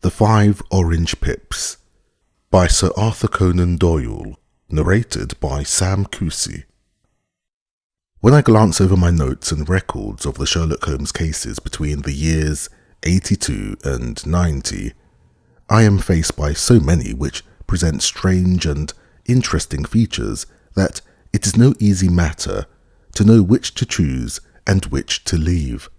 The 5 Orange Pips by Sir Arthur Conan Doyle, narrated by Sam Kusi. When I glance over my notes and records of the Sherlock Holmes cases between the years 82 and 90, I am faced by so many which present strange and interesting features that it is no easy matter to know which to choose and which to leave.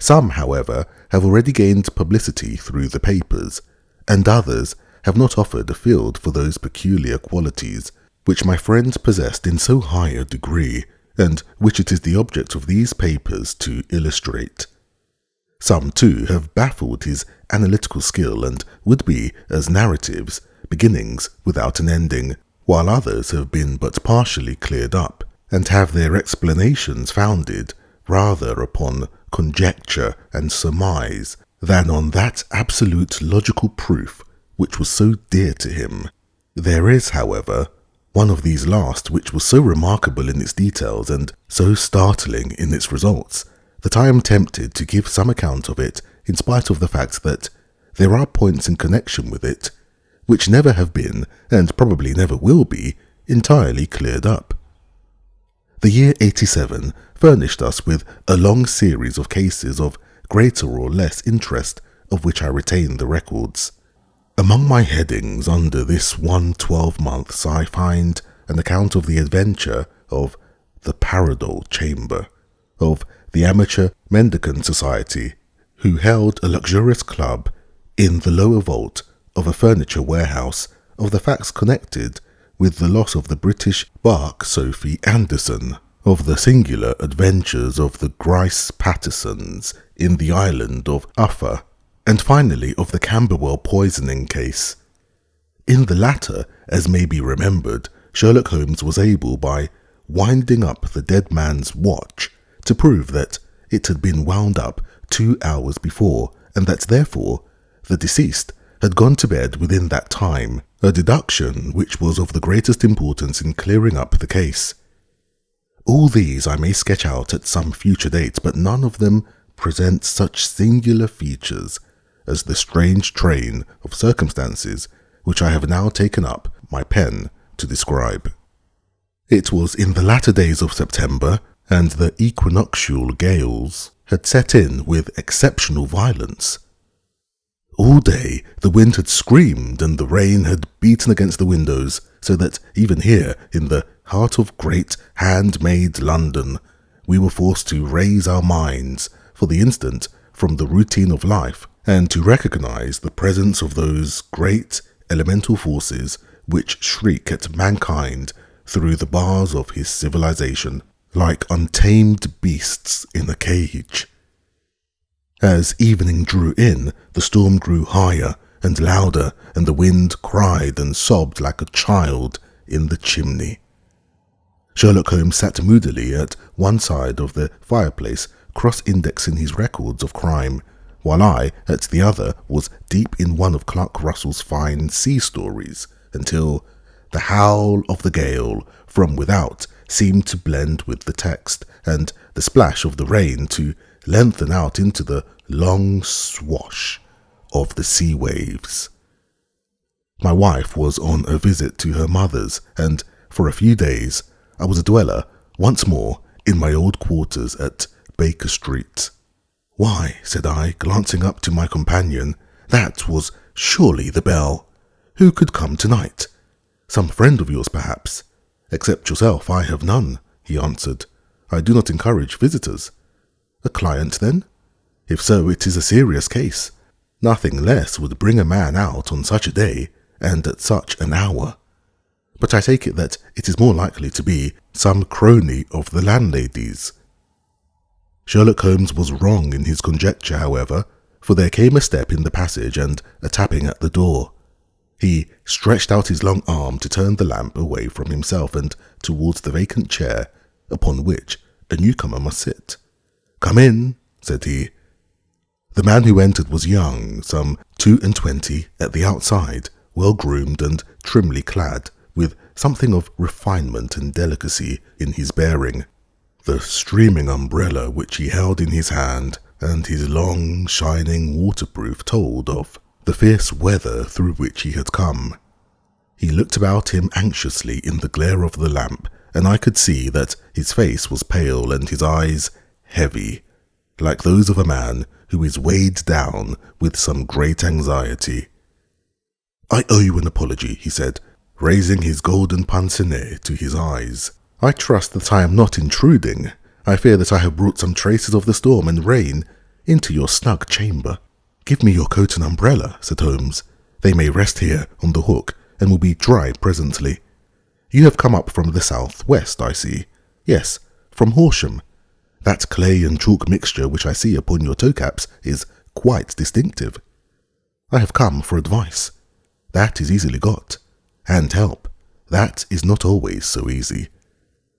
Some, however, have already gained publicity through the papers, and others have not offered a field for those peculiar qualities which my friend possessed in so high a degree, and which it is the object of these papers to illustrate. Some, too, have baffled his analytical skill and would be, as narratives, beginnings without an ending, while others have been but partially cleared up, and have their explanations founded rather upon conjecture and surmise than on that absolute logical proof which was so dear to him. There is, however, one of these last which was so remarkable in its details and so startling in its results that I am tempted to give some account of it in spite of the fact that there are points in connection with it which never have been, and probably never will be, entirely cleared up. The year 87 furnished us with a long series of cases of greater or less interest of which I retain the records. Among my headings under this 12 months I find an account of the adventure of the Paradol Chamber, of the Amateur Mendicant Society, who held a luxurious club in the lower vault of a furniture warehouse, of the facts connected with the loss of the British bark Sophie Anderson, of the singular adventures of the Grice Pattersons in the island of Uffa, and finally of the Camberwell poisoning case. In the latter, as may be remembered, Sherlock Holmes was able, by winding up the dead man's watch, to prove that it had been wound up 2 hours before, and that therefore the deceased had gone to bed within that time, a deduction which was of the greatest importance in clearing up the case. All these I may sketch out at some future date, but none of them present such singular features as the strange train of circumstances which I have now taken up my pen to describe. It was in the latter days of September, and the equinoctial gales had set in with exceptional violence. All day the wind had screamed and the rain had beaten against the windows, so that even here, in the heart of great handmade London, we were forced to raise our minds for the instant from the routine of life, and to recognize the presence of those great elemental forces which shriek at mankind through the bars of his civilization, like untamed beasts in a cage. As evening drew in, the storm grew higher and louder, and the wind cried and sobbed like a child in the chimney. Sherlock Holmes sat moodily at one side of the fireplace, cross-indexing his records of crime, while I, at the other, was deep in one of Clark Russell's fine sea stories, until the howl of the gale from without seemed to blend with the text, and the splash of the rain to lengthen out into the long swash of the sea waves. My wife was on a visit to her mother's, and for a few days I was a dweller once more in my old quarters at Baker Street. "Why," said I, glancing up to my companion, "that was surely the bell. Who could come tonight? Some friend of yours, perhaps?" "Except yourself, I have none," he answered. "I do not encourage visitors." "A client, then?" "If so, it is a serious case. Nothing less would bring a man out on such a day, and at such an hour. But I take it that it is more likely to be some crony of the landlady's." Sherlock Holmes was wrong in his conjecture, however, for there came a step in the passage and a tapping at the door. He stretched out his long arm to turn the lamp away from himself and towards the vacant chair upon which a newcomer must sit. "Come in," said he. The man who entered was young, some 22 at the outside, well-groomed and trimly clad, with something of refinement and delicacy in his bearing. The streaming umbrella which he held in his hand, and his long, shining waterproof, told of the fierce weather through which he had come. He looked about him anxiously in the glare of the lamp, and I could see that his face was pale and his eyes heavy, like those of a man who is weighed down with some great anxiety. "I owe you an apology," he said, raising his golden pince-nez to his eyes. "I trust that I am not intruding. I fear that I have brought some traces of the storm and rain into your snug chamber." "Give me your coat and umbrella," said Holmes. "They may rest here on the hook and will be dry presently. You have come up from the south-west, I see. Yes, from Horsham. That clay and chalk mixture which I see upon your toe-caps is quite distinctive. I have come for advice. That is easily got. And help. That is not always so easy.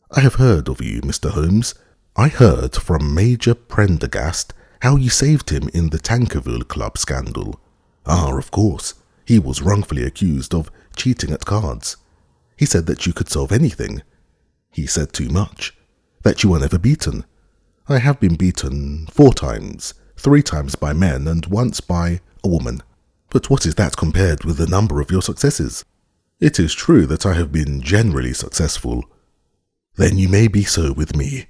I have heard of you, Mr. Holmes. I heard from Major Prendergast how you saved him in the Tankerville Club scandal. Ah, of course. He was wrongfully accused of cheating at cards. He said that you could solve anything. He said too much. That you were never beaten. I have been beaten 4 times, 3 times by men and once by a woman. But what is that compared with the number of your successes? It is true that I have been generally successful. Then you may be so with me.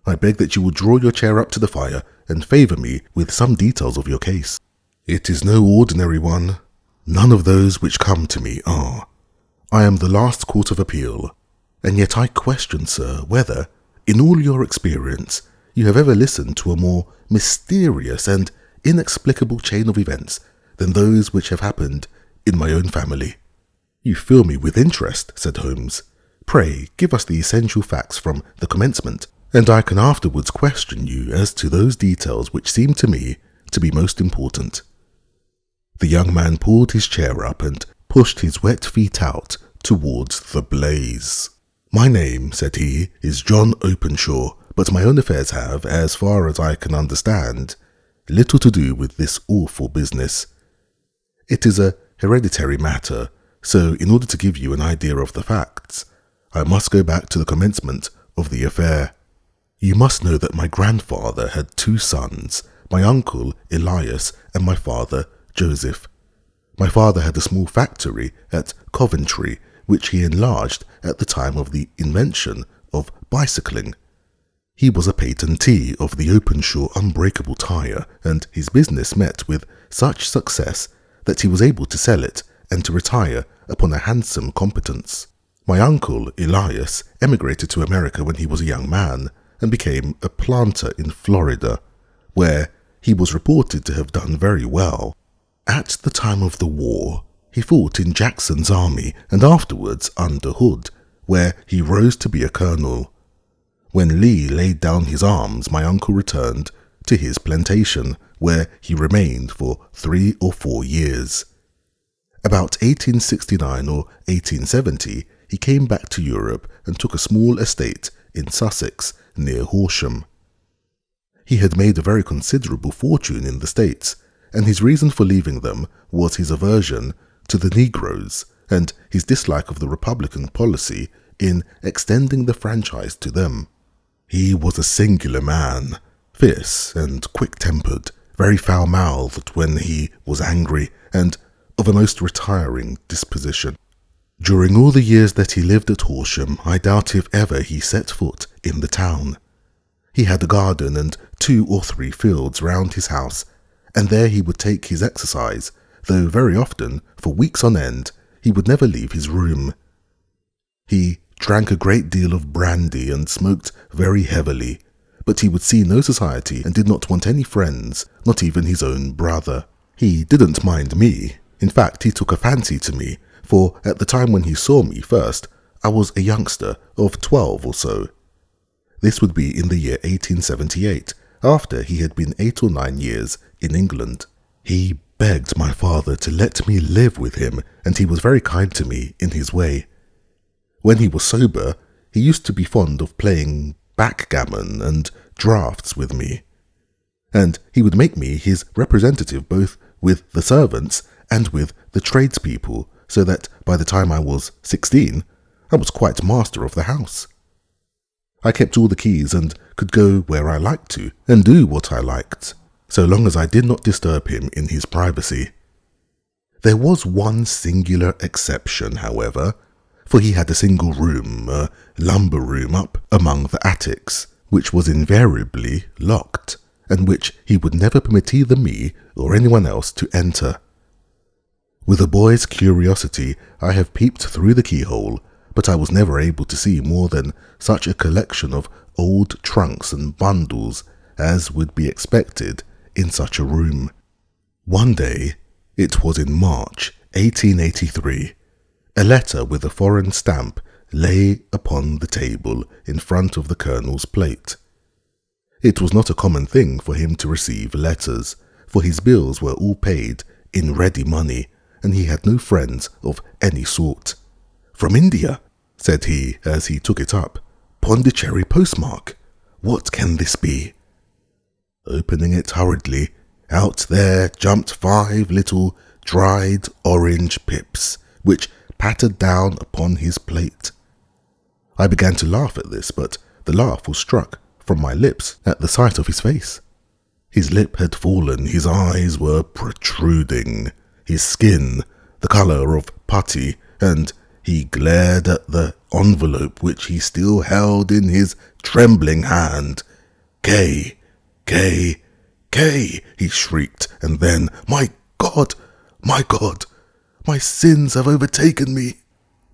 I beg that you will draw your chair up to the fire and favour me with some details of your case. It is no ordinary one. None of those which come to me are. I am the last court of appeal, and yet I question, sir, whether, in all your experience, you have ever listened to a more mysterious and inexplicable chain of events than those which have happened in my own family. You fill me with interest, said Holmes. Pray, give us the essential facts from the commencement, and I can afterwards question you as to those details which seem to me to be most important. The young man pulled his chair up and pushed his wet feet out towards the blaze. My name, said he, is John Openshaw, but my own affairs have, as far as I can understand, little to do with this awful business. It is a hereditary matter, so in order to give you an idea of the facts, I must go back to the commencement of the affair. You must know that my grandfather had 2 sons, my uncle Elias and my father Joseph. My father had a small factory at Coventry, which he enlarged at the time of the invention of bicycling. He was a patentee of the Openshaw unbreakable tyre, and his business met with such success that he was able to sell it and to retire upon a handsome competence. My uncle Elias emigrated to America when he was a young man and became a planter in Florida, where he was reported to have done very well. At the time of the war, he fought in Jackson's army and afterwards under Hood, where he rose to be a colonel. When Lee laid down his arms, my uncle returned to his plantation, where he remained for 3 or 4 years. About 1869 or 1870, he came back to Europe and took a small estate in Sussex near Horsham. He had made a very considerable fortune in the States, and his reason for leaving them was his aversion to the Negroes and his dislike of the Republican policy in extending the franchise to them. He was a singular man, fierce and quick-tempered, very foul-mouthed when he was angry, and of a most retiring disposition. During all the years that he lived at Horsham, I doubt if ever he set foot in the town. He had a garden and 2 or 3 fields round his house, and there he would take his exercise, though very often, for weeks on end, he would never leave his room. He drank a great deal of brandy and smoked very heavily, but he would see no society and did not want any friends, not even his own brother. He didn't mind me. In fact, he took a fancy to me, for at the time when he saw me first, I was a youngster of 12 or so. This would be in the year 1878, after he had been 8 or 9 years in England. He begged my father to let me live with him, and he was very kind to me in his way. When he was sober, he used to be fond of playing backgammon and draughts with me, and he would make me his representative both with the servants and with the tradespeople, so that by the time I was 16, I was quite master of the house. I kept all the keys and could go where I liked to and do what I liked, so long as I did not disturb him in his privacy. There was one singular exception, however, for he had a single room, a lumber room up among the attics, which was invariably locked, and which he would never permit either me or anyone else to enter. With a boy's curiosity, I have peeped through the keyhole, but I was never able to see more than such a collection of old trunks and bundles as would be expected in such a room. One day, it was in March 1883, a letter with a foreign stamp lay upon the table in front of the Colonel's plate. It was not a common thing for him to receive letters, for his bills were all paid in ready money, and he had no friends of any sort. "From India," said he as he took it up. "Pondicherry postmark. What can this be?" Opening it hurriedly, out there jumped 5 little dried orange pips, which pattered down upon his plate. I began to laugh at this, but the laugh was struck from my lips at the sight of his face. His lip had fallen, his eyes were protruding, his skin the colour of putty, and he glared at the envelope which he still held in his trembling hand. "K, K, K," he shrieked, and then, my God, my sins have overtaken me."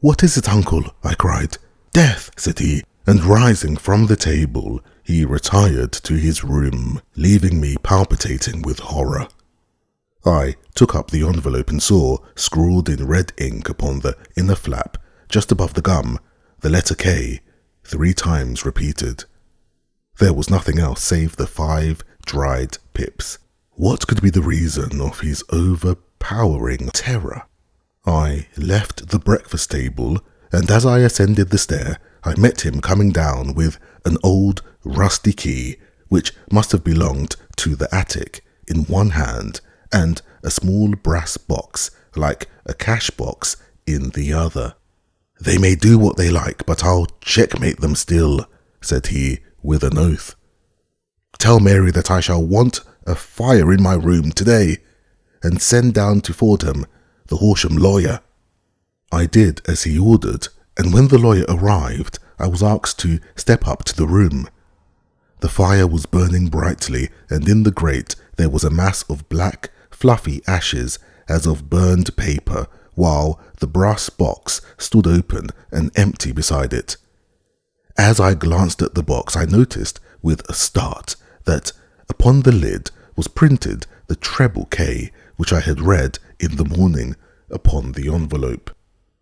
"What is it, uncle?" I cried. "Death," said he, and rising from the table, he retired to his room, leaving me palpitating with horror. I took up the envelope and saw, scrawled in red ink upon the inner flap, just above the gum, the letter K, 3 times repeated. There was nothing else save the 5 dried pips. What could be the reason of his overpowering terror? I left the breakfast table, and as I ascended the stair, I met him coming down with an old rusty key, which must have belonged to the attic, in one hand, and a small brass box, like a cash box, in the other. "They may do what they like, but I'll checkmate them still," said he, with an oath. "Tell Mary that I shall want a fire in my room today, and send down to Fordham the Horsham lawyer." I did as he ordered, and when the lawyer arrived, I was asked to step up to the room. The fire was burning brightly, and in the grate there was a mass of black, fluffy ashes as of burned paper, while the brass box stood open and empty beside it. As I glanced at the box, I noticed with a start that upon the lid was printed the treble K which I had read in the morning upon the envelope.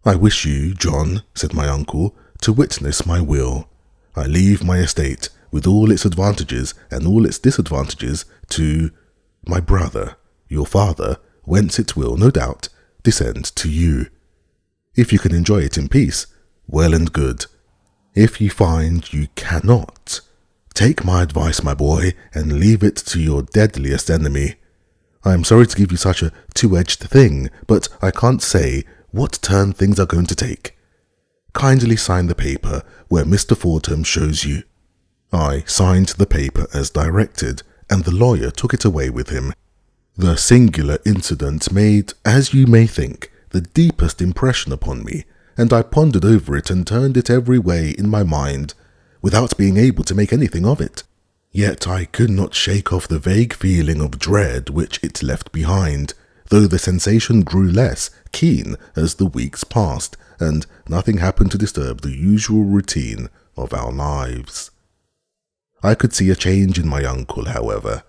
"I wish you, John," said my uncle, "to witness my will. I leave my estate, with all its advantages and all its disadvantages, to my brother, your father, whence it will, no doubt, descend to you. If you can enjoy it in peace, well and good. If you find you cannot, take my advice, my boy, and leave it to your deadliest enemy. I am sorry to give you such a two-edged thing, but I can't say what turn things are going to take. Kindly sign the paper where Mr. Fordham shows you." I signed the paper as directed, and the lawyer took it away with him. The singular incident made, as you may think, the deepest impression upon me, and I pondered over it and turned it every way in my mind, without being able to make anything of it. Yet I could not shake off the vague feeling of dread which it left behind, though the sensation grew less keen as the weeks passed, and nothing happened to disturb the usual routine of our lives. I could see a change in my uncle, however.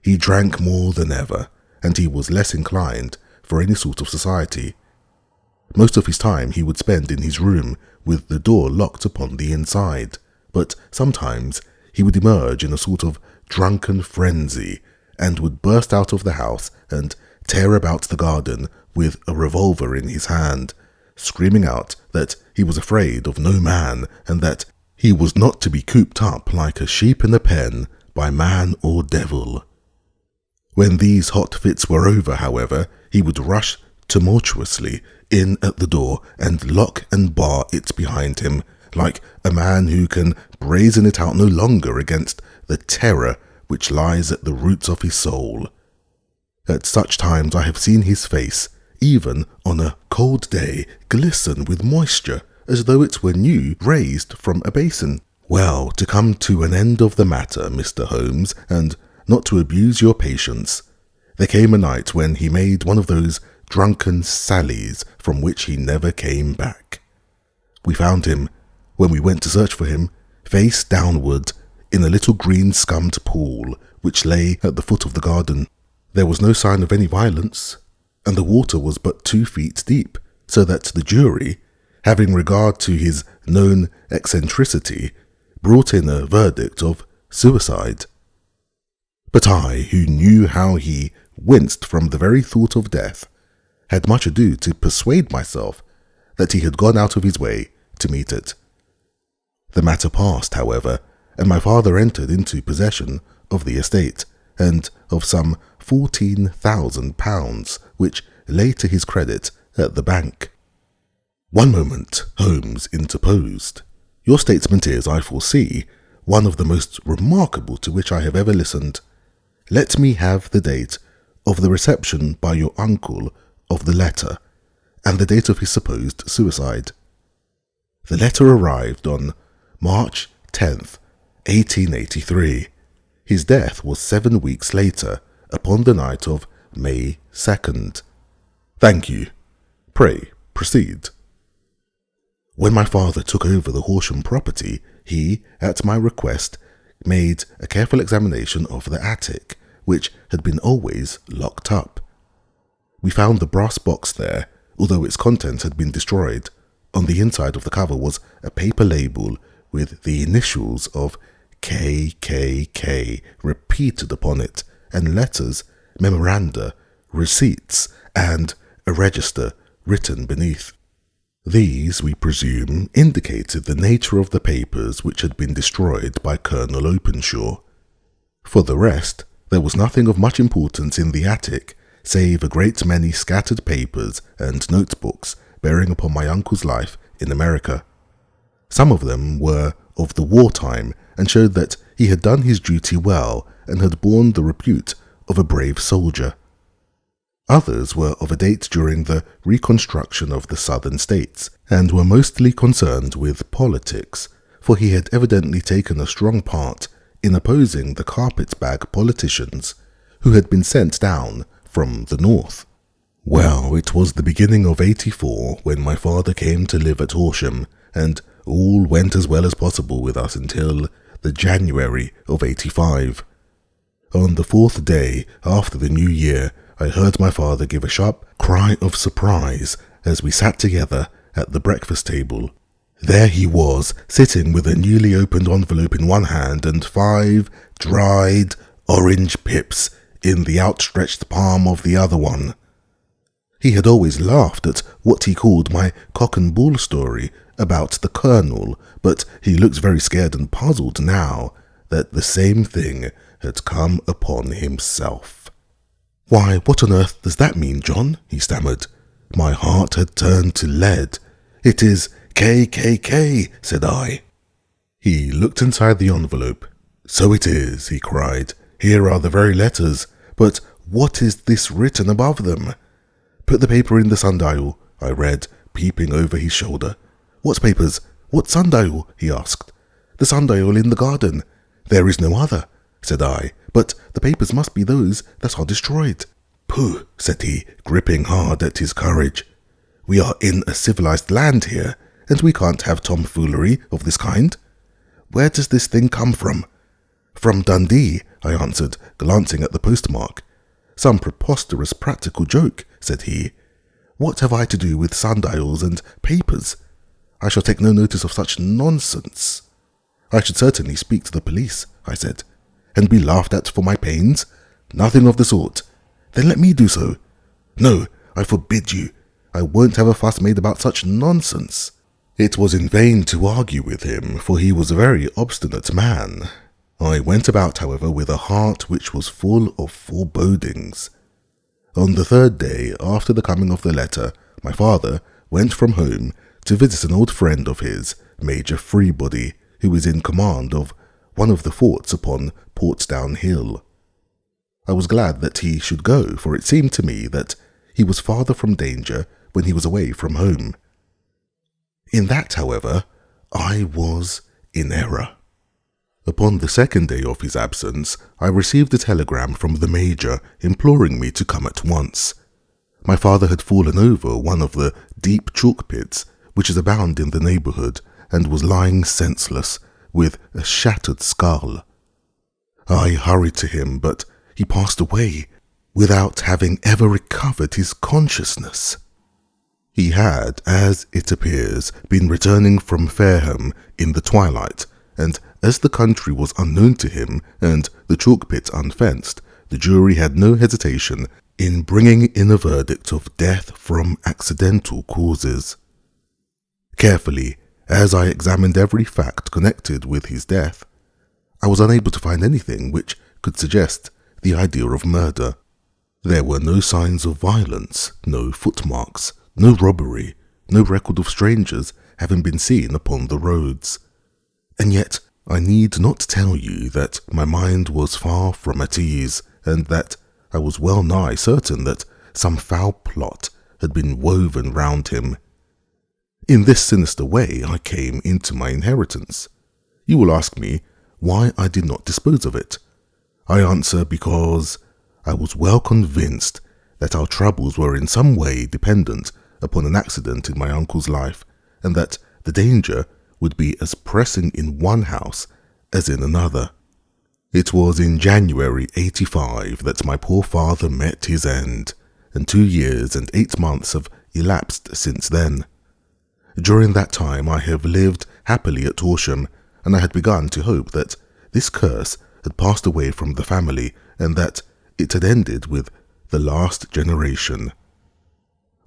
He drank more than ever, and he was less inclined for any sort of society. Most of his time he would spend in his room, with the door locked upon the inside, but sometimes he would emerge in a sort of drunken frenzy, and would burst out of the house and tear about the garden with a revolver in his hand, screaming out that he was afraid of no man, and that he was not to be cooped up like a sheep in a pen by man or devil. When these hot fits were over, however, he would rush tumultuously in at the door and lock and bar it behind him, like a man who can brazen it out no longer against the terror which lies at the roots of his soul. At such times I have seen his face even on a cold day, glisten with moisture as though it were new raised from a basin. Well, to come to an end of the matter, Mr. Holmes, and not to abuse your patience, there came a night when he made one of those drunken sallies from which he never came back. We found him, when we went to search for him, face downward in a little green scummed pool which lay at the foot of the garden. There was no sign of any violence, and the water was but 2 feet deep, so that the jury, having regard to his known eccentricity, brought in a verdict of suicide. But I, who knew how he winced from the very thought of death, had much ado to persuade myself that he had gone out of his way to meet it. The matter passed, however, and my father entered into possession of the estate, and of some £14,000, which lay to his credit at the bank. "One moment," Holmes interposed. "Your statement is, I foresee, one of the most remarkable to which I have ever listened. Let me have the date of the reception by your uncle of the letter, and the date of his supposed suicide." The letter arrived on March 10th, 1883. His death was 7 weeks later, upon the night of May 2nd. "Thank you. Pray, proceed." When my father took over the Horsham property, he, at my request, made a careful examination of the attic, which had been always locked up. We found the brass box there, although its contents had been destroyed. On the inside of the cover was a paper label with the initials of K.K.K. repeated upon it, and letters, memoranda, receipts, and a register written beneath. These, we presume, indicated the nature of the papers which had been destroyed by Colonel Openshaw. For the rest, there was nothing of much importance in the attic, save a great many scattered papers and notebooks bearing upon my uncle's life in America. Some of them were of the wartime, and showed that he had done his duty well and had borne the repute of a brave soldier. Others were of a date during the reconstruction of the southern states, and were mostly concerned with politics, for he had evidently taken a strong part in opposing the carpetbag politicians who had been sent down from the north. Well, it was the beginning of '84 when my father came to live at Horsham, and all went as well as possible with us until the January of '85. On the 4th day after the new year, I heard my father give a sharp cry of surprise as we sat together at the breakfast table. There he was, sitting with a newly opened envelope in one hand and 5 dried orange pips in the outstretched palm of the other one. He had always laughed at what he called my cock and bull story about the colonel, but he looked very scared and puzzled now that the same thing had come upon himself. "Why, what on earth does that mean, John?" he stammered. My heart had turned to lead. "It is K.K.K, said I. He looked inside the envelope. "So it is," he cried. "Here are the very letters, but what is this written above them?" "Put the paper in the sundial," I read, peeping over his shoulder. "What papers? What sundial?" he asked. "The sundial in the garden. There is no other," said I, "but the papers must be those that are destroyed." "Pooh," said he, gripping hard at his courage. "We are in a civilized land here, and we can't have tomfoolery of this kind. Where does this thing come from?" "From Dundee," I answered, glancing at the postmark. "Some preposterous practical joke," said he. "What have I to do with sundials and papers? I shall take no notice of such nonsense." "I should certainly speak to the police," I said. "And be laughed at for my pains? Nothing of the sort. Then let me do so." "No, I forbid you. I won't have a fuss made about such nonsense." It was in vain to argue with him, for he was a very obstinate man. I went about, however, with a heart which was full of forebodings. On the 3rd day after the coming of the letter, my father went from home to visit an old friend of his, Major Freebody, who was in command of one of the forts upon Portsdown Hill. I was glad that he should go, for it seemed to me that he was farther from danger when he was away from home. In that, however, I was in error. Upon the second day of his absence, I received a telegram from the Major imploring me to come at once. My father had fallen over one of the deep chalk pits which is abound in the neighbourhood and was lying senseless with a shattered skull. I hurried to him, but he passed away without having ever recovered his consciousness. He had, as it appears, been returning from Fareham in the twilight, and as the country was unknown to him and the chalk pit unfenced, the jury had no hesitation in bringing in a verdict of death from accidental causes. Carefully, as I examined every fact connected with his death, I was unable to find anything which could suggest the idea of murder. There were no signs of violence, no footmarks, no robbery, no record of strangers having been seen upon the roads. And yet, I need not tell you that my mind was far from at ease, and that I was well nigh certain that some foul plot had been woven round him. In this sinister way I came into my inheritance. You will ask me why I did not dispose of it. I answer because I was well convinced that our troubles were in some way dependent upon an accident in my uncle's life, and that the danger would be as pressing in one house as in another. It was in January 85 that my poor father met his end, and 2 years and 8 months have elapsed since then. During that time I have lived happily at Horsham, and I had begun to hope that this curse had passed away from the family, and that it had ended with the last generation.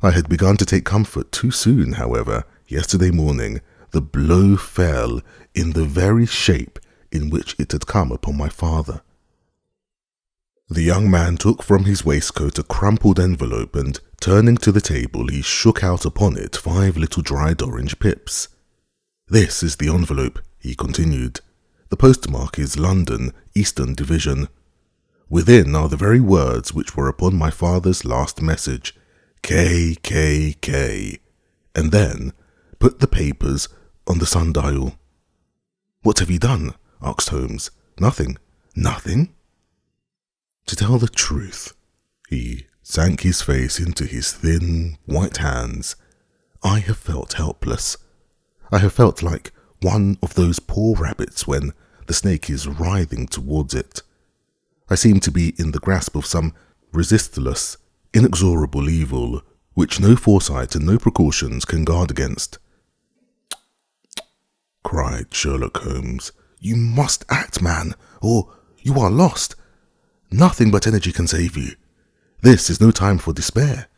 I had begun to take comfort too soon, however. Yesterday morning the blow fell in the very shape in which it had come upon my father. The young man took from his waistcoat a crumpled envelope, and turning to the table he shook out upon it 5 little dried orange pips. "This is the envelope," he continued. "The postmark is London, Eastern Division. Within are the very words which were upon my father's last message, K.K.K. And then put the papers on the sundial." "What have you done?" asked Holmes. "Nothing." "Nothing?" To tell the truth, he sank his face into his thin, white hands. I have felt helpless. I have felt like one of those poor rabbits when the snake is writhing towards it. I seem to be in the grasp of some resistless, inexorable evil, which no foresight and no precautions can guard against. Cried Sherlock Holmes. "You must act, man, or you are lost. Nothing but energy can save you. This is no time for despair.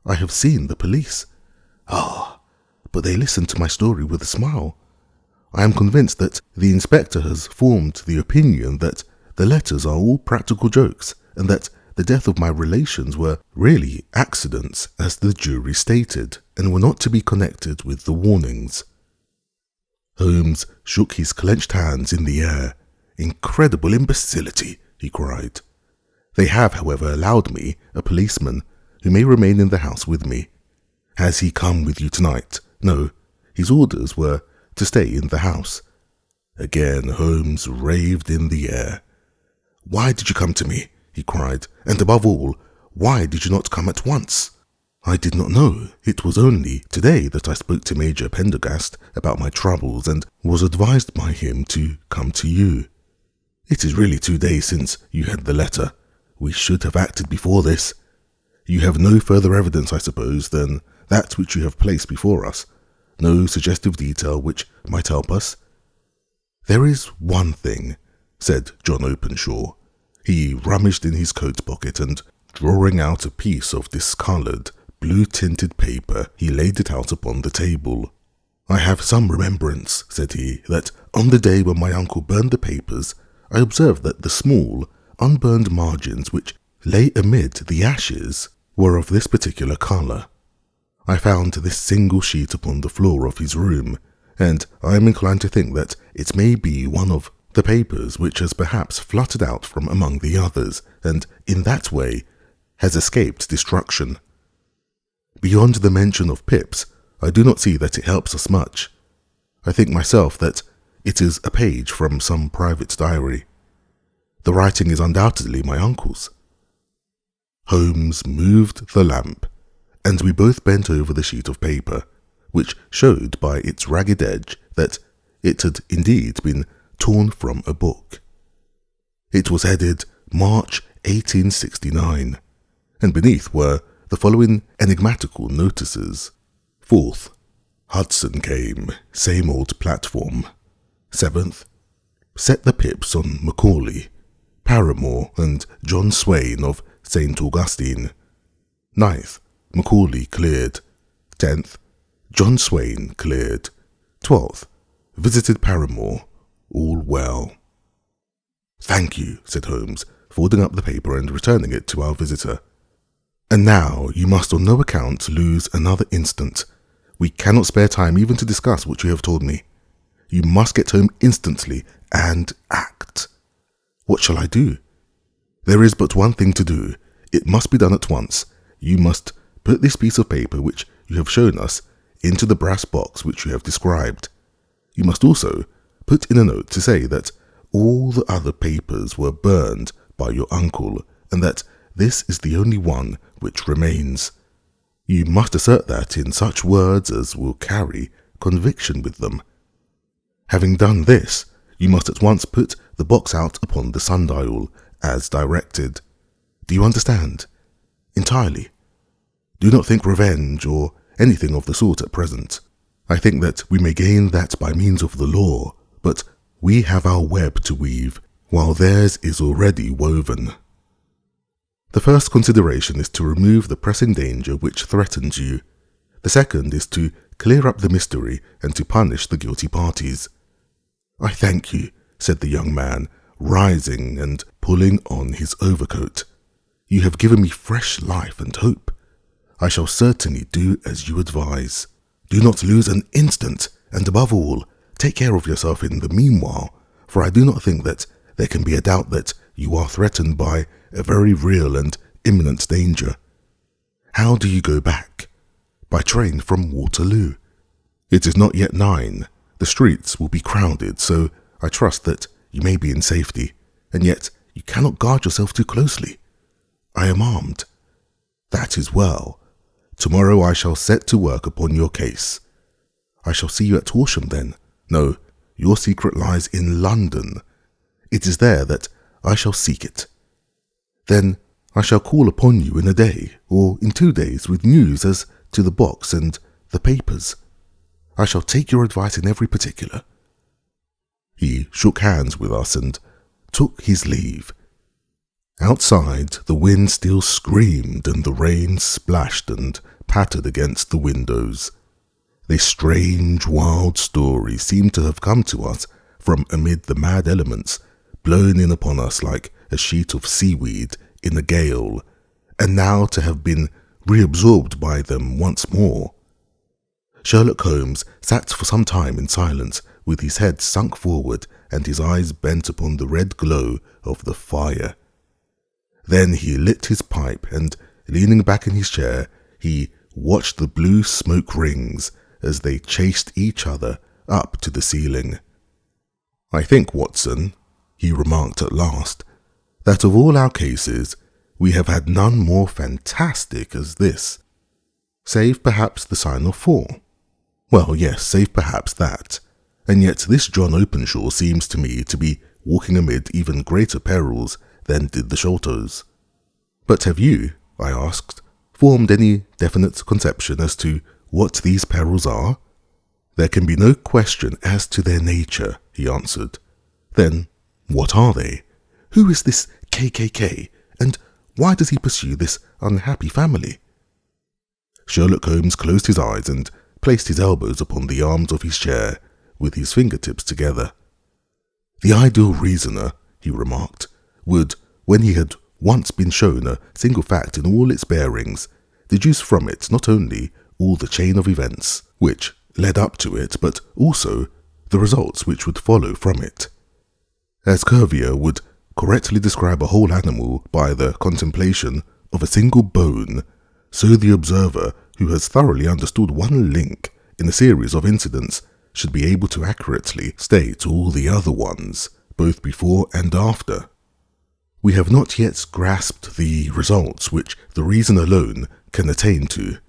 I have seen the police. But they listened to my story with a smile. I am convinced that the inspector has formed the opinion that the letters are all practical jokes, and that the death of my relations were really accidents, as the jury stated, and were not to be connected with the warnings." Holmes shook his clenched hands in the air. "Incredible imbecility," he cried. "They have, however, allowed me a policeman who may remain in the house with me. Has he come with you tonight?" "No, his orders were to stay in the house." Again Holmes raved in the air. "Why did you come to me?" he cried. "And above all, why did you not come at once?" "I did not know. It was only today that I spoke to Major Pendergast about my troubles and was advised by him to come to you. It is really 2 days since you had the letter. We should have acted before this. You have no further evidence, I suppose, than that which you have placed before us. No suggestive detail which might help us?" "There is one thing," said John Openshaw. He rummaged in his coat pocket and, drawing out a piece of discoloured, blue-tinted paper, he laid it out upon the table. "I have some remembrance," said he, "that on the day when my uncle burned the papers, I observed that the small, unburned margins which lay amid the ashes were of this particular colour. I found this single sheet upon the floor of his room, and I am inclined to think that it may be one of the papers which has perhaps fluttered out from among the others, and in that way has escaped destruction. beyond the mention of pips, I do not see that it helps us much. I think myself that it is a page from some private diary. The writing is undoubtedly my uncle's. Holmes moved the lamp, and we both bent over the sheet of paper, which showed by its ragged edge that it had indeed been torn from a book. It was headed March 1869, and beneath were the following enigmatical notices. 4th, Hudson came, same old platform. 7th, set the pips on Macaulay, Paramore and John Swain of St. Augustine. 9th, Macaulay cleared. 10th, John Swain cleared. 12th, visited Paramore, all well. Thank you, said Holmes, folding up the paper and returning it to our visitor. And now you must on no account lose another instant. We cannot spare time even to discuss what you have told me. You must get home instantly and act. What shall I do? There is but one thing to do. It must be done at once. You must put this piece of paper which you have shown us into the brass box which you have described. You must also put in a note to say that all the other papers were burned by your uncle and that this is the only one which remains. You must assert that in such words as will carry conviction with them. Having done this, you must at once put the box out upon the sundial as directed. Do you understand? Entirely. Do not think revenge or anything of the sort at present. I think that we may gain that by means of the law, but we have our web to weave, while theirs is already woven. The first consideration is to remove the pressing danger which threatens you. The second is to clear up the mystery and to punish the guilty parties. I thank you, said the young man, rising and pulling on his overcoat. You have given me fresh life and hope. I shall certainly do as you advise. Do not lose an instant, and above all, take care of yourself in the meanwhile, for I do not think that there can be a doubt that you are threatened by a very real and imminent danger. How do you go back? By train from Waterloo. It is not yet 9. The streets will be crowded, so I trust that you may be in safety, and yet you cannot guard yourself too closely. I am armed. That is well. Tomorrow I shall set to work upon your case. I shall see you at Horsham then. No, your secret lies in London. It is there that I shall seek it. Then I shall call upon you in a day, or in 2 days, with news as to the box and the papers. I shall take your advice in every particular. He shook hands with us and took his leave. Outside, the wind still screamed and the rain splashed and pattered against the windows. This strange, wild story seemed to have come to us from amid the mad elements, blown in upon us like a sheet of seaweed in a gale, and now to have been reabsorbed by them once more. Sherlock Holmes sat for some time in silence, with his head sunk forward and his eyes bent upon the red glow of the fire. Then he lit his pipe and, leaning back in his chair, he watched the blue smoke rings as they chased each other up to the ceiling. I think, Watson, he remarked at last, that of all our cases, we have had none more fantastic as this. Save perhaps the sign of 4. Well, yes, save perhaps that. And yet this John Openshaw seems to me to be walking amid even greater perils than did the Sholtos. But have you, I asked, formed any definite conception as to what these perils are? There can be no question as to their nature, he answered. Then, what are they? Who is this K.K.K, and why does he pursue this unhappy family? Sherlock Holmes closed his eyes and placed his elbows upon the arms of his chair, with his fingertips together. The ideal reasoner, he remarked, would, when he had once been shown a single fact in all its bearings, deduce from it not only all the chain of events which led up to it, but also the results which would follow from it. As Cuvier would correctly describe a whole animal by the contemplation of a single bone, so the observer who has thoroughly understood one link in a series of incidents should be able to accurately state all the other ones, both before and after. We have not yet grasped the results which the reason alone can attain to.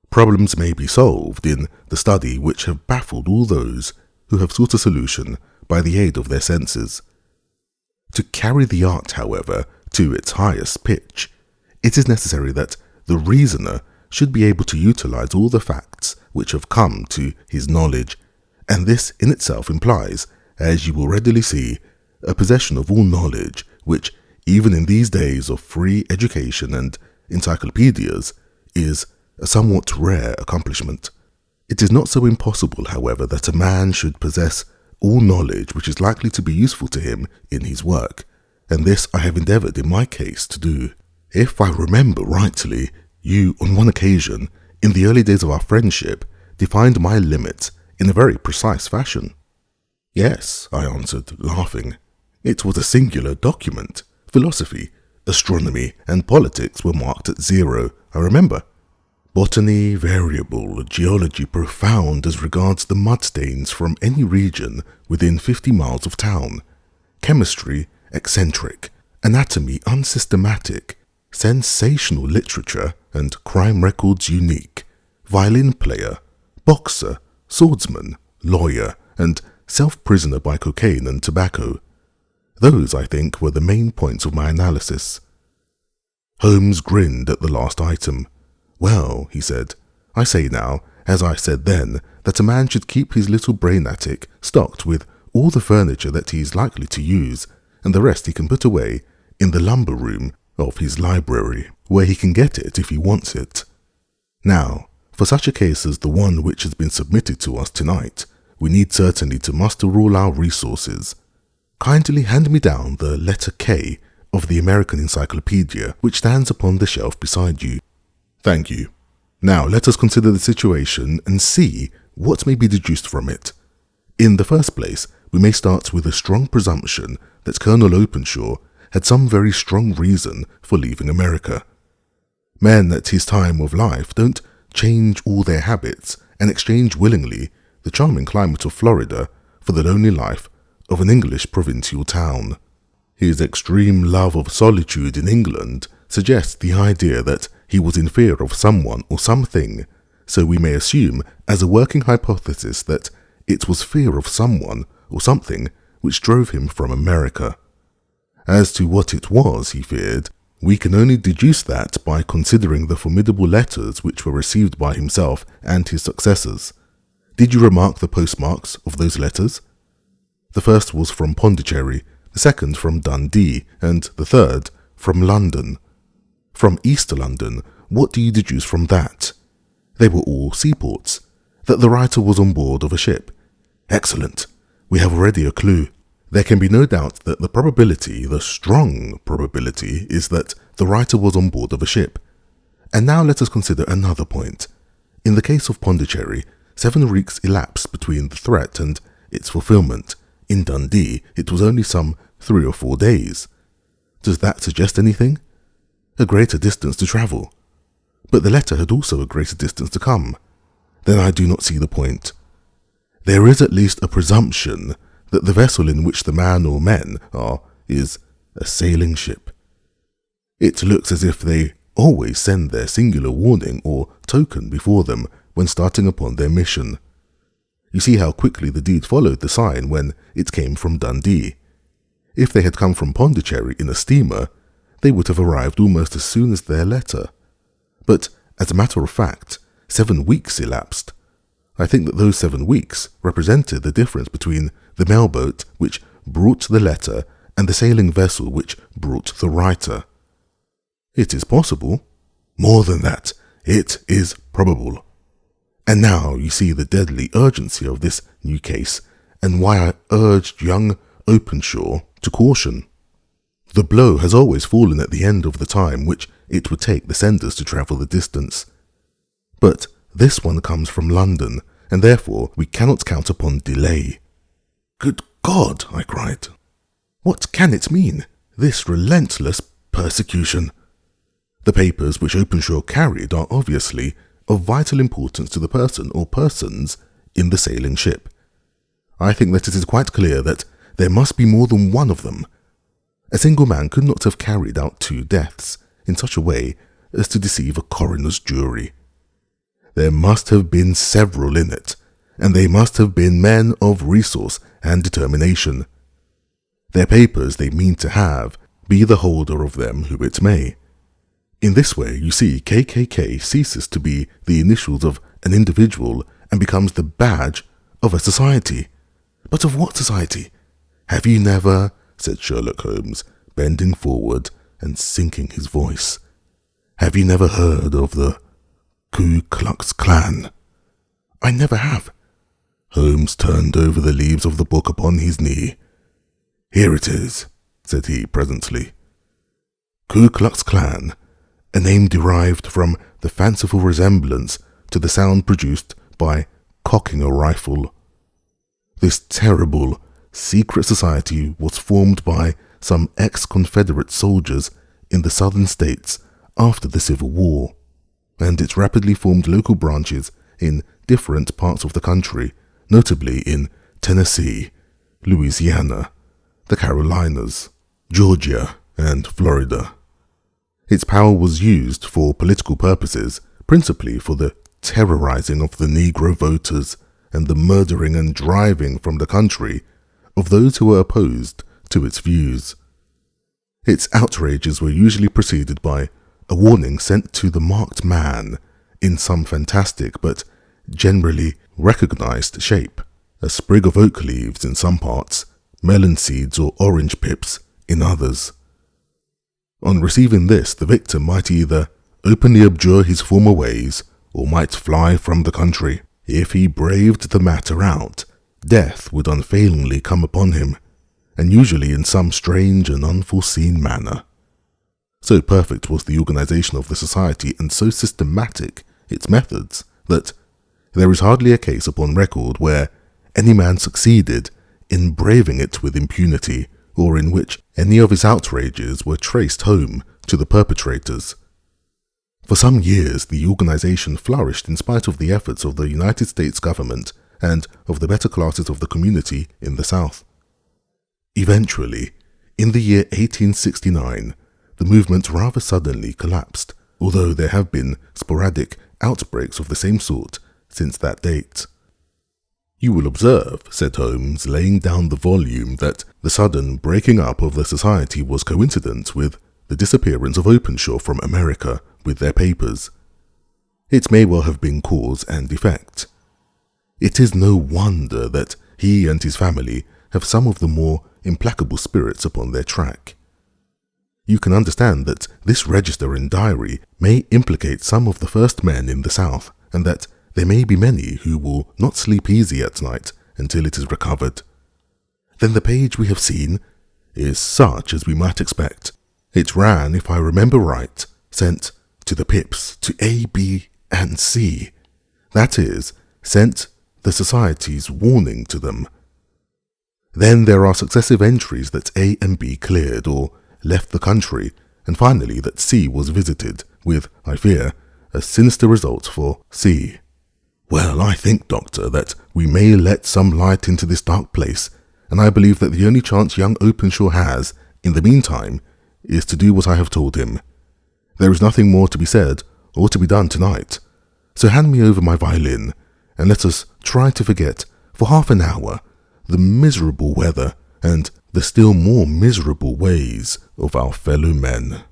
Problems may be solved in the study which have baffled all those who have sought a solution by the aid of their senses. To carry the art, however, to its highest pitch, it is necessary that the reasoner should be able to utilize all the facts which have come to his knowledge, and this in itself implies, as you will readily see, a possession of all knowledge which, even in these days of free education and encyclopedias, is a somewhat rare accomplishment. It is not so impossible, however, that a man should possess all knowledge which is likely to be useful to him in his work, and this I have endeavoured in my case to do. If I remember rightly, you, on one occasion, in the early days of our friendship, defined my limits in a very precise fashion. Yes, I answered, laughing. It was a singular document. Philosophy, astronomy, and politics were marked at 0, I remember. Botany variable, geology profound as regards the mud stains from any region within 50 miles of town, chemistry eccentric, anatomy unsystematic, sensational literature and crime records unique, violin player, boxer, swordsman, lawyer, and self-prisoner by cocaine and tobacco. Those, I think, were the main points of my analysis. Holmes grinned at the last item. Well, he said, I say now, as I said then, that a man should keep his little brain attic stocked with all the furniture that he is likely to use, and the rest he can put away in the lumber room of his library, where he can get it if he wants it. Now, for such a case as the one which has been submitted to us tonight, we need certainly to muster all our resources. Kindly hand me down the letter K of the American Encyclopedia, which stands upon the shelf beside you. Thank you. Now let us consider the situation and see what may be deduced from it. In the first place, we may start with a strong presumption that Colonel Openshaw had some very strong reason for leaving America. Men at his time of life don't change all their habits and exchange willingly the charming climate of Florida for the lonely life of an English provincial town. His extreme love of solitude in England suggests the idea that he was in fear of someone or something, so we may assume as a working hypothesis that it was fear of someone or something which drove him from America. As to what it was he feared, we can only deduce that by considering the formidable letters which were received by himself and his successors. Did you remark the postmarks of those letters? The first was from Pondicherry, the second from Dundee, and the third from London. From East London, what do you deduce from that? They were all seaports. That the writer was on board of a ship. Excellent. We have already a clue. There can be no doubt that the probability, the strong probability, is that the writer was on board of a ship. And now let us consider another point. In the case of Pondicherry, 7 weeks elapsed between the threat and its fulfillment. In Dundee, it was only some 3 or 4 days. Does that suggest anything? A greater distance to travel. But the letter had also a greater distance to come. Then I do not see the point. There is at least a presumption that the vessel in which the man or men are is a sailing ship. It looks as if they always send their singular warning or token before them when starting upon their mission. You see how quickly the deed followed the sign when it came from Dundee. If they had come from Pondicherry in a steamer, they would have arrived almost as soon as their letter. But, as a matter of fact, 7 weeks elapsed. I think that those 7 weeks represented the difference between the mailboat which brought the letter and the sailing vessel which brought the writer. It is possible. More than that, it is probable. And now you see the deadly urgency of this new case, and why I urged young Openshaw to caution. The blow has always fallen at the end of the time which it would take the senders to travel the distance. But this one comes from London, and therefore we cannot count upon delay. Good God, I cried. What can it mean, this relentless persecution? The papers which Openshaw carried are obviously of vital importance to the person or persons in the sailing ship. I think that it is quite clear that there must be more than one of them. A single man could not have carried out 2 deaths in such a way as to deceive a coroner's jury. There must have been several in it, and they must have been men of resource and determination. Their papers they mean to have, be the holder of them who it may. In this way, you see, K.K.K. ceases to be the initials of an individual and becomes the badge of a society. But of what society? Have you never, said Sherlock Holmes, bending forward and sinking his voice, have you never heard of the Ku Klux Klan? I never have. Holmes turned over the leaves of the book upon his knee. Here it is, said he presently. Ku Klux Klan, a name derived from the fanciful resemblance to the sound produced by cocking a rifle. This terrible, secret society was formed by some ex-Confederate soldiers in the southern states after the Civil War, and it rapidly formed local branches in different parts of the country, notably in Tennessee, Louisiana, the Carolinas, Georgia, and Florida. Its power was used for political purposes, principally for the terrorizing of the Negro voters and the murdering and driving from the country of those who were opposed to its views. Its outrages were usually preceded by a warning sent to the marked man in some fantastic but generally recognized shape, a sprig of oak leaves in some parts, melon seeds or orange pips in others. On receiving this, the victim might either openly abjure his former ways or might fly from the country. If he braved the matter out, death would unfailingly come upon him, and usually in some strange and unforeseen manner. So perfect was the organization of the society and so systematic its methods that there is hardly a case upon record where any man succeeded in braving it with impunity, or in which any of his outrages were traced home to the perpetrators. For some years, the organization flourished in spite of the efforts of the United States government and of the better classes of the community in the South. Eventually, in the year 1869, the movement rather suddenly collapsed, although there have been sporadic outbreaks of the same sort since that date. You will observe, said Holmes, laying down the volume, that the sudden breaking up of the society was coincident with the disappearance of Openshaw from America with their papers. It may well have been cause and effect. It is no wonder that he and his family have some of the more implacable spirits upon their track. You can understand that this register and diary may implicate some of the first men in the South, and that there may be many who will not sleep easy at night until it is recovered. Then the page we have seen is such as we might expect. It ran, if I remember right, sent to the pips, to A, B, and C. That is, sent the society's warning to them. Then there are successive entries that A and B cleared or left the country, and finally that C was visited, with, I fear, a sinister result for C. Well, I think, Doctor, that we may let some light into this dark place, and I believe that the only chance young Openshaw has, in the meantime, is to do what I have told him. There is nothing more to be said or to be done tonight, so hand me over my violin, and let us try to forget, for half an hour, the miserable weather and the still more miserable ways of our fellow men.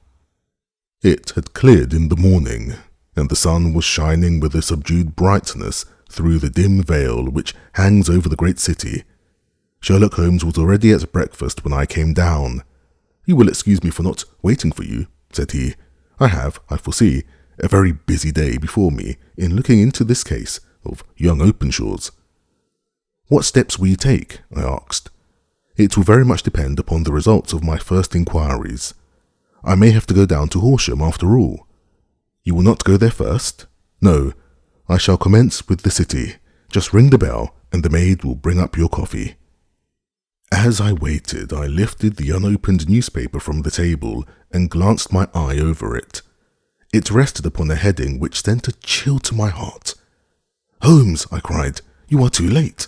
It had cleared in the morning, and the sun was shining with a subdued brightness through the dim veil which hangs over the great city. Sherlock Holmes was already at breakfast when I came down. You will excuse me for not waiting for you, said he. I have, I foresee, a very busy day before me in looking into this case of young Openshaw's. What steps will you take? I asked. It will very much depend upon the results of my first inquiries. I may have to go down to Horsham after all. You will not go there first? No, I shall commence with the city. Just ring the bell, and the maid will bring up your coffee. As I waited, I lifted the unopened newspaper from the table and glanced my eye over it. It rested upon a heading which sent a chill to my heart. "Holmes," I cried, "you are too late."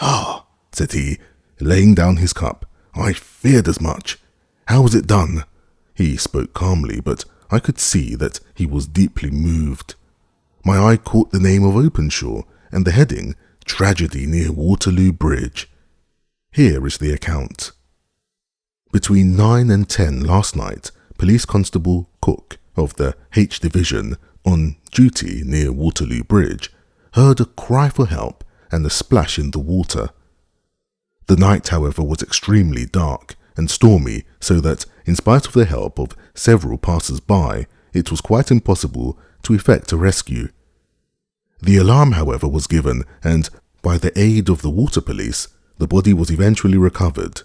"Ah," said he, laying down his cup, "I feared as much. How was it done?" He spoke calmly, but I could see that he was deeply moved. My eye caught the name of Openshaw and the heading, "Tragedy near Waterloo Bridge." Here is the account. Between 9 and 10 last night, Police Constable Cook of the H Division, on duty near Waterloo Bridge, heard a cry for help and a splash in the water. The night, however, was extremely dark and stormy, so that, in spite of the help of several passers-by, it was quite impossible to effect a rescue. The alarm, however, was given, and, by the aid of the water police, the body was eventually recovered.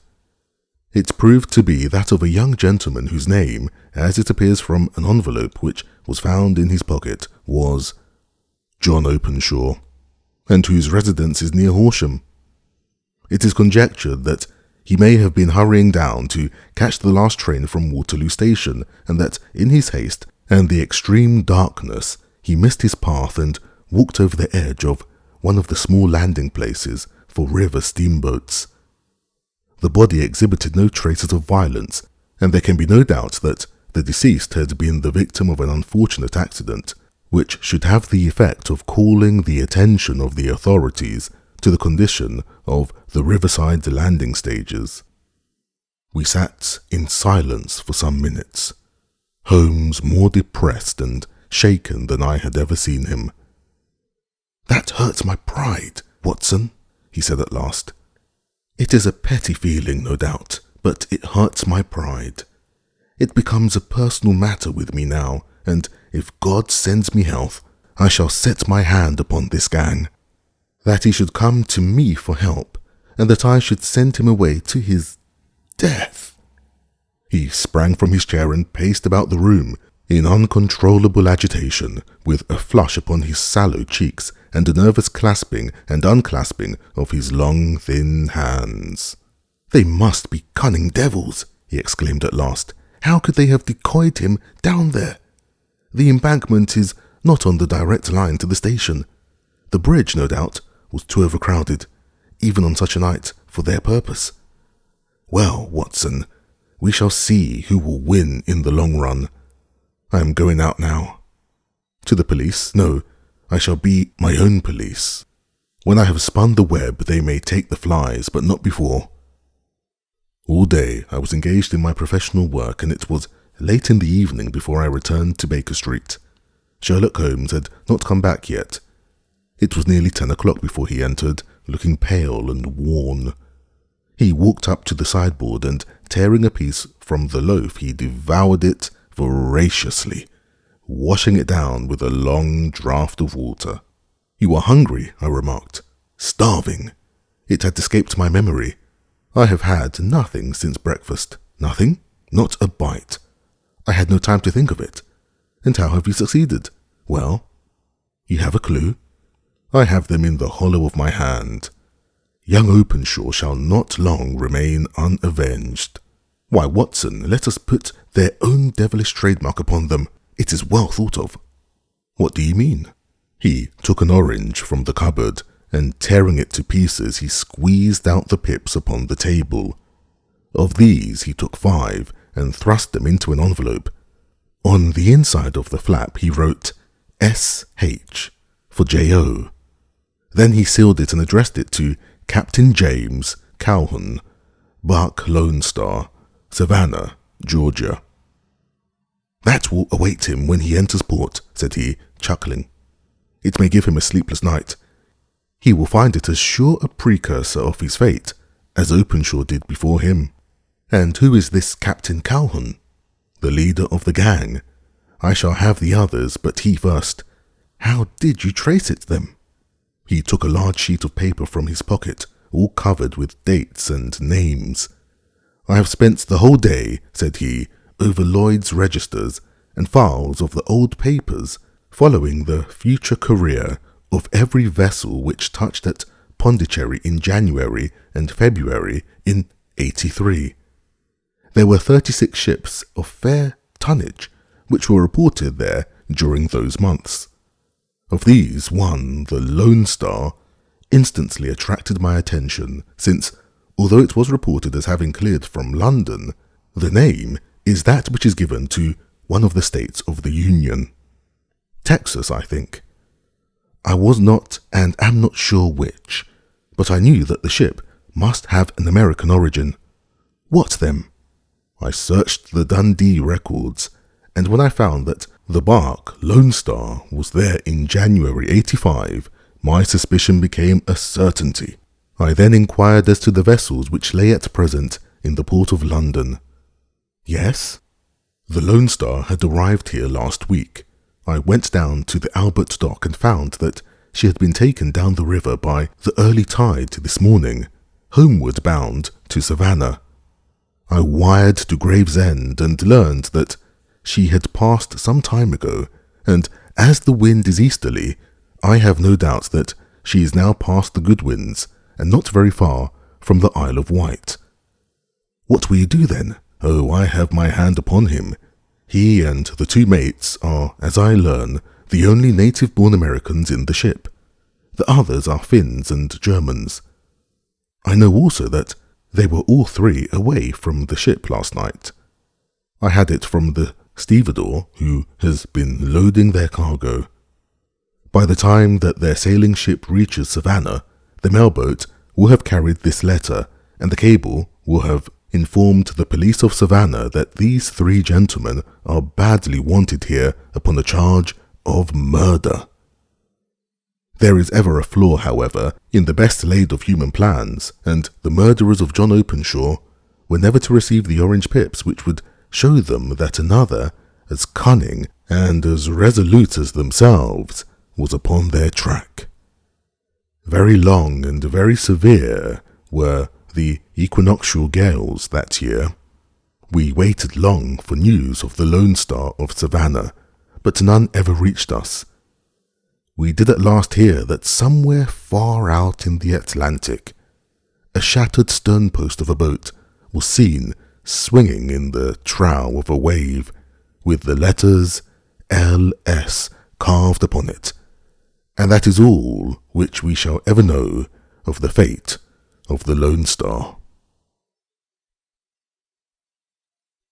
It proved to be that of a young gentleman whose name, as it appears from an envelope which was found in his pocket, was John Openshaw, and whose residence is near Horsham. It is conjectured that he may have been hurrying down to catch the last train from Waterloo Station, and that in his haste and the extreme darkness he missed his path and walked over the edge of one of the small landing places for river steamboats. The body exhibited no traces of violence, and there can be no doubt that the deceased had been the victim of an unfortunate accident, which should have the effect of calling the attention of the authorities to the condition of the riverside landing stages. We sat in silence for some minutes, Holmes more depressed and shaken than I had ever seen him. "That hurts my pride, Watson," he said at last. "It is a petty feeling, no doubt, but it hurts my pride. It becomes a personal matter with me now, and if God sends me health, I shall set my hand upon this gang. That he should come to me for help, and that I should send him away to his death." He sprang from his chair and paced about the room in uncontrollable agitation, with a flush upon his sallow cheeks and a nervous clasping and unclasping of his long, thin hands. "They must be cunning devils," he exclaimed at last. "How could they have decoyed him down there? The embankment is not on the direct line to the station. The bridge, no doubt, was too overcrowded, even on such a night, for their purpose. Well, Watson, we shall see who will win in the long run. I am going out now. To the police? No, I shall be my own police. When I have spun the web, they may take the flies, but not before." All day I was engaged in my professional work, and it was late in the evening before I returned to Baker Street. Sherlock Holmes had not come back yet. It was nearly 10 o'clock before he entered, looking pale and worn. He walked up to the sideboard, and tearing a piece from the loaf, he devoured it voraciously, washing it down with a long draught of water. "You are hungry," I remarked. "Starving." It had escaped my memory. "I have had nothing since breakfast." "Nothing?" "Not a bite." "I had no time to think of it." "And how have you succeeded?" "Well, you have a clue?" "I have them in the hollow of my hand. Young Openshaw shall not long remain unavenged." "Why, Watson, let us put their own devilish trademark upon them. It is well thought of." "What do you mean?" He took an orange from the cupboard, and tearing it to pieces, he squeezed out the pips upon the table. Of these he took 5 and thrust them into an envelope. On the inside of the flap he wrote S.H. for J.O. Then he sealed it and addressed it to Captain James Calhoun, Bark Lone Star, Savannah, Georgia. "That will await him when he enters port," said he, chuckling. "It may give him a sleepless night. He will find it as sure a precursor of his fate as Openshaw did before him." "And who is this Captain Calhoun?" "The leader of the gang. I shall have the others, but he first." "How did you trace it, then?" He took a large sheet of paper from his pocket, all covered with dates and names. "I have spent the whole day," said he, "over Lloyd's registers and files of the old papers, following the future career of every vessel which touched at Pondicherry in January and February in '83. There were 36 ships of fair tonnage, which were reported there during those months. Of these, one, the Lone Star, instantly attracted my attention since, although it was reported as having cleared from London, the name is that which is given to one of the states of the Union. Texas, I think. I was not and am not sure which, but I knew that the ship must have an American origin. What then? I searched the Dundee records, and when I found that the bark Lone Star was there in January 85, my suspicion became a certainty. I then inquired as to the vessels which lay at present in the port of London. Yes? The Lone Star had arrived here last week. I went down to the Albert Dock and found that she had been taken down the river by the early tide this morning, homeward bound to Savannah. I wired to Gravesend and learned that she had passed some time ago, and as the wind is easterly, I have no doubt that she is now past the Goodwins and not very far from the Isle of Wight. What will you do then? Oh, I have my hand upon him. He and the two mates are, as I learn, the only native-born Americans in the ship. The others are Finns and Germans. I know also that they were all three away from the ship last night. I had it from the stevedore who has been loading their cargo. By the time that their sailing ship reaches Savannah, the mailboat will have carried this letter, and the cable will have informed the police of Savannah that these three gentlemen are badly wanted here upon a charge of murder. There is ever a flaw, however, in the best laid of human plans, and the murderers of John Openshaw were never to receive the orange pips which would show them that another, as cunning and as resolute as themselves, was upon their track. Very long and very severe were the equinoctial gales that year. We waited long for news of the Lone Star of Savannah, but none ever reached us. We did at last hear that somewhere far out in the Atlantic, a shattered sternpost of a boat was seen swinging in the trough of a wave, with the letters L.S. carved upon it, and that is all which we shall ever know of the fate of the Lone Star.